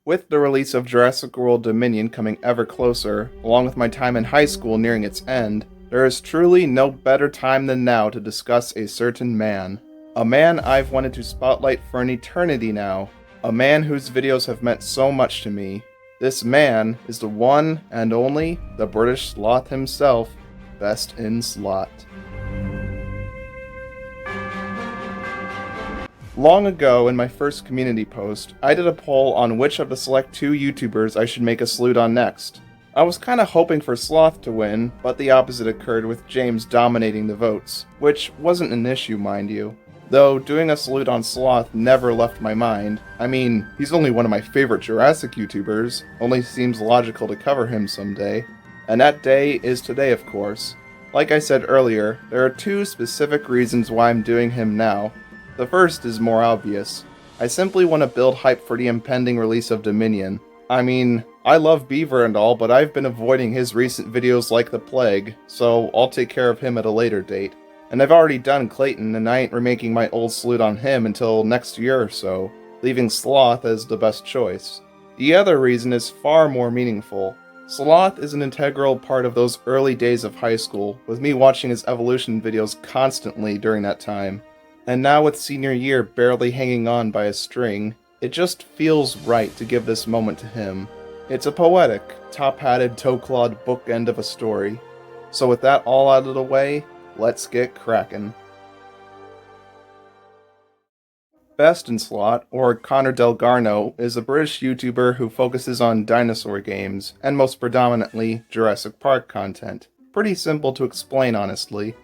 With the release of Jurassic World Dominion coming ever closer, along with my time in high school nearing its end, there is truly no better time than now to discuss a certain man. A man I've wanted to spotlight for an eternity now. A man whose videos have meant so much to me. This man is the one and only, the British sloth himself, BestInSlot. Long ago, in my first community post, I did a poll on which of the select 2 YouTubers I should make a salute on next. I was kinda hoping for Sloth to win, but the opposite occurred with James dominating the votes, which wasn't an issue, mind you. Though doing a salute on Sloth never left my mind. I mean, he's only one of my favorite Jurassic YouTubers, only seems logical to cover him someday. And that day is today, of course. Like I said earlier, there are 2 specific reasons why I'm doing him now. The first is more obvious. I simply want to build hype for the impending release of Dominion. I mean, I love Beaver and all, but I've been avoiding his recent videos like the plague, so I'll take care of him at a later date. And I've already done Clayton, and I ain't remaking my old salute on him until next year or so, leaving Sloth as the best choice. The other reason is far more meaningful. Sloth is an integral part of those early days of high school, with me watching his evolution videos constantly during that time. And now with senior year barely hanging on by a string, it just feels right to give this moment to him. It's a poetic, top-hatted, toe-clawed bookend of a story. So with that all out of the way, let's get crackin'. BestInSlot, or Connor Delgarno, is a British YouTuber who focuses on dinosaur games, and most predominantly Jurassic Park content. Pretty simple to explain, honestly.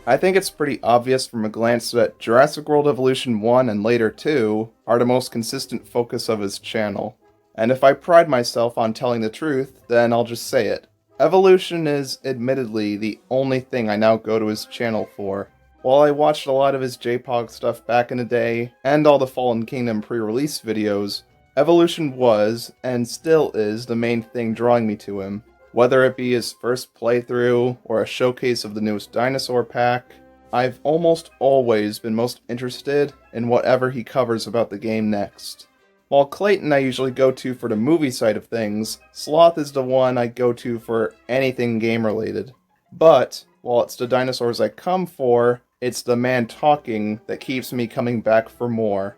I think it's pretty obvious from a glance that Jurassic World Evolution 1 and later 2 are the most consistent focus of his channel. And if I pride myself on telling the truth, then I'll just say it. Evolution is admittedly the only thing I now go to his channel for. While I watched a lot of his J-Pog stuff back in the day, and all the Fallen Kingdom pre-release videos, Evolution was, and still is, the main thing drawing me to him. Whether it be his first playthrough, or a showcase of the newest dinosaur pack, I've almost always been most interested in whatever he covers about the game next. While Clayton I usually go to for the movie side of things, Sloth is the one I go to for anything game related. But, while it's the dinosaurs I come for, it's the man talking that keeps me coming back for more.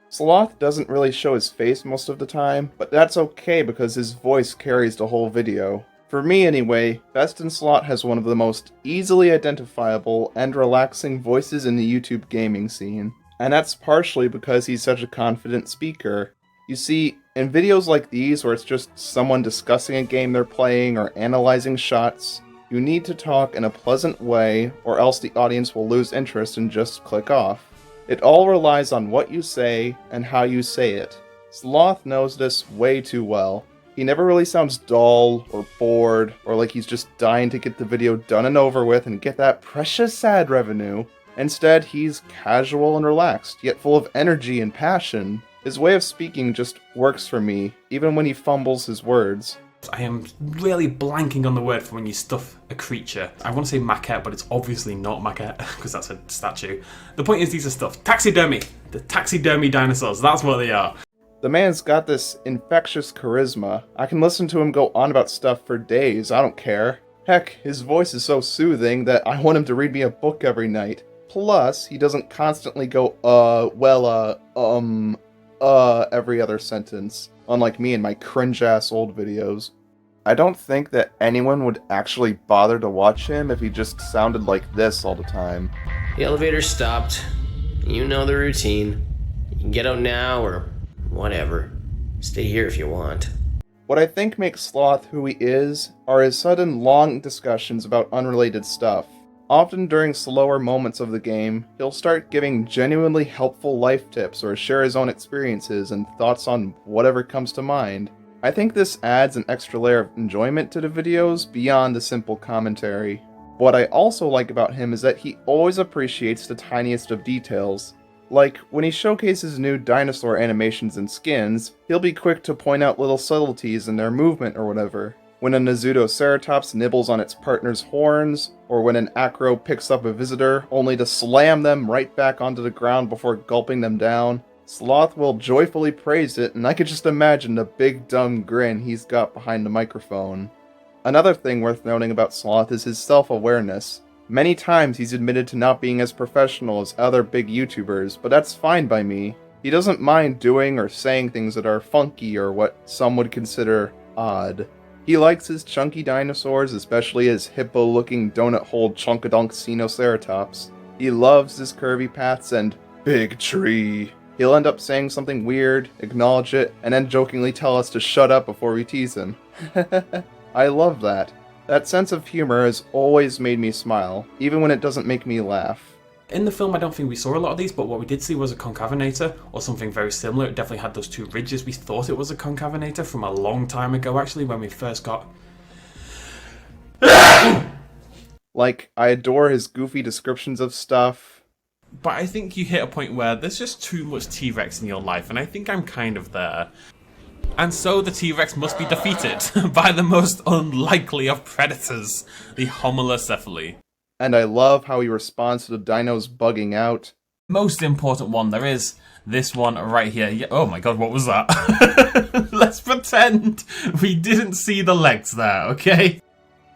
Sloth doesn't really show his face most of the time, but that's okay because his voice carries the whole video. For me anyway, BestInSlot has one of the most easily identifiable and relaxing voices in the YouTube gaming scene. And that's partially because he's such a confident speaker. You see, in videos like these where it's just someone discussing a game they're playing or analyzing shots, you need to talk in a pleasant way or else the audience will lose interest and just click off. It all relies on what you say and how you say it. Sloth knows this way too well. He never really sounds dull or bored or like he's just dying to get the video done and over with and get that precious ad revenue. Instead, he's casual and relaxed, yet full of energy and passion. His way of speaking just works for me, even when he fumbles his words. I am really blanking on the word for when you stuff a creature. I want to say maquette, but it's obviously not maquette, because that's a statue. The point is these are stuffed. Taxidermy! The taxidermy dinosaurs, that's what they are. The man's got this infectious charisma. I can listen to him go on about stuff for days, I don't care. Heck, his voice is so soothing that I want him to read me a book every night. Plus, he doesn't constantly go, every other sentence, unlike me in my cringe-ass old videos. I don't think that anyone would actually bother to watch him if he just sounded like this all the time. The elevator stopped. You know the routine. You can get out now or whatever. Stay here if you want. What I think makes Sloth who he is are his sudden long discussions about unrelated stuff. Often during slower moments of the game, he'll start giving genuinely helpful life tips or share his own experiences and thoughts on whatever comes to mind. I think this adds an extra layer of enjoyment to the videos beyond the simple commentary. What I also like about him is that he always appreciates the tiniest of details. Like, when he showcases new dinosaur animations and skins, he'll be quick to point out little subtleties in their movement or whatever. when a Ceratops nibbles on its partner's horns, or when an acro picks up a visitor only to slam them right back onto the ground before gulping them down, Sloth will joyfully praise it, and I could just imagine the big dumb grin he's got behind the microphone. Another thing worth noting about Sloth is his self-awareness. Many times he's admitted to not being as professional as other big YouTubers, but that's fine by me. He doesn't mind doing or saying things that are funky or what some would consider odd. He likes his chunky dinosaurs, especially his hippo-looking donut-hole Chunkadunk Ceratops. He loves his curvy paths and big tree. He'll end up saying something weird, acknowledge it, and then jokingly tell us to shut up before we tease him. I love that. That sense of humor has always made me smile, even when it doesn't make me laugh. In the film, I don't think we saw a lot of these, but what we did see was a concavenator, or something very similar. It definitely had those two ridges. We thought it was a concavenator from a long time ago, actually, when we first got... Like, I adore his goofy descriptions of stuff. But I think you hit a point where there's just too much T-Rex in your life, and I think I'm kind of there. And so the T-Rex must be defeated by the most unlikely of predators, the Homalocephali. And I love how he responds to the dinos bugging out. Most important one there is this one right here. Oh my god, what was that? Let's pretend we didn't see the legs there, okay?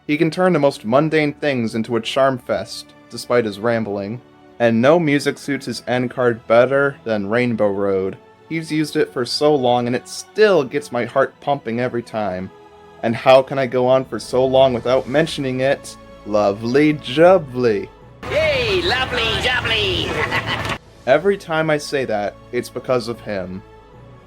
He can turn the most mundane things into a charm fest, despite his rambling. And no music suits his end card better than Rainbow Road. He's used it for so long and it still gets my heart pumping every time. And how can I go on for so long without mentioning it? Lovely Jubbly. Hey, lovely jubbly! Every time I say that, it's because of him.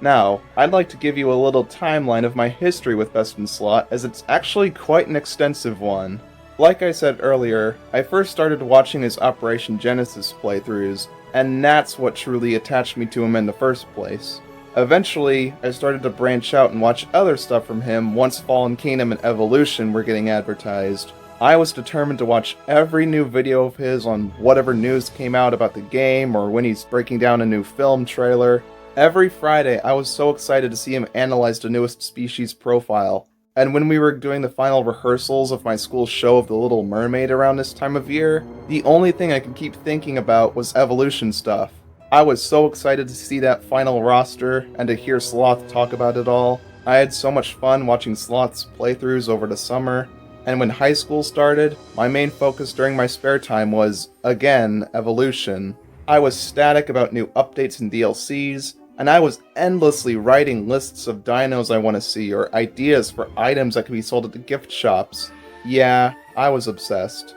Now, I'd like to give you a little timeline of my history with BestInSlot, as it's actually quite an extensive one. Like I said earlier, I first started watching his Operation Genesis playthroughs, and that's what truly attached me to him in the first place. Eventually, I started to branch out and watch other stuff from him once Fallen Kingdom and Evolution were getting advertised. I was determined to watch every new video of his on whatever news came out about the game or when he's breaking down a new film trailer. Every Friday, I was so excited to see him analyze the newest species profile. And when we were doing the final rehearsals of my school's show of The Little Mermaid around this time of year, the only thing I could keep thinking about was evolution stuff. I was so excited to see that final roster and to hear Sloth talk about it all. I had so much fun watching Sloth's playthroughs over the summer. And when high school started, my main focus during my spare time was, again, evolution. I was static about new updates and DLCs, and I was endlessly writing lists of dinos I want to see or ideas for items that could be sold at the gift shops. Yeah, I was obsessed.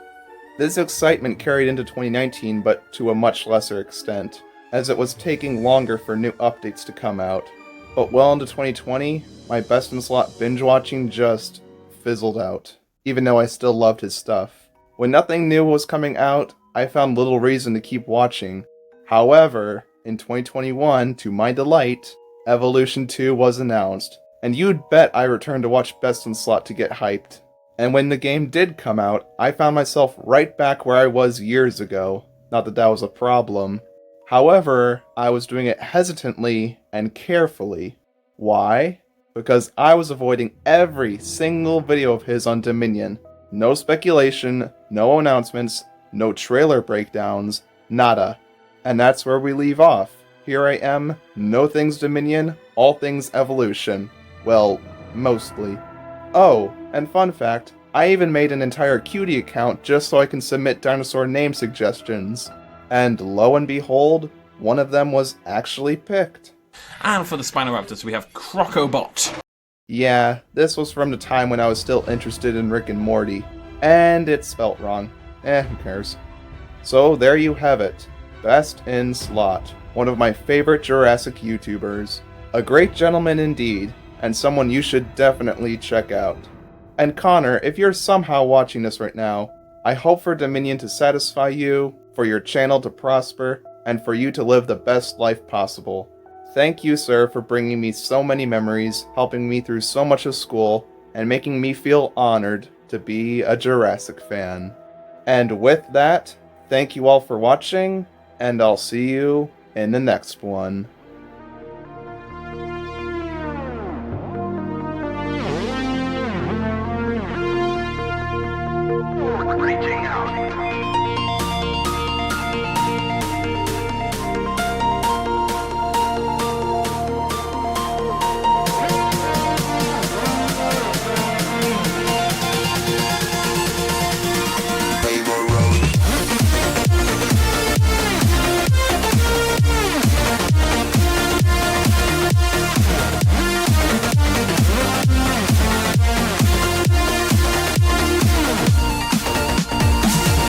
This excitement carried into 2019, but to a much lesser extent, as it was taking longer for new updates to come out. But well into 2020, my BestInSlot binge watching just fizzled out, even though I still loved his stuff. When nothing new was coming out, I found little reason to keep watching. However, in 2021, to my delight, Evolution 2 was announced, and you'd bet I returned to watch BestInSlot to get hyped. And when the game did come out, I found myself right back where I was years ago. Not that that was a problem. However, I was doing it hesitantly and carefully. Why? Because I was avoiding every single video of his on Dominion. No speculation, no announcements, no trailer breakdowns, nada. And that's where we leave off. Here I am, no things Dominion, all things Evolution. Well, mostly. Oh, and fun fact, I even made an entire Cutie account just so I can submit dinosaur name suggestions. And lo and behold, one of them was actually picked. And for the Spinoraptors, we have Crocobot. Yeah, this was from the time when I was still interested in Rick and Morty. And it's spelt wrong. Who cares? So there you have it. BestInSlot, one of my favorite Jurassic YouTubers. A great gentleman indeed, and someone you should definitely check out. And Connor, if you're somehow watching this right now, I hope for Dominion to satisfy you, for your channel to prosper, and for you to live the best life possible. Thank you, sir, for bringing me so many memories, helping me through so much of school, and making me feel honored to be a Jurassic fan. And with that, thank you all for watching, and I'll see you in the next one.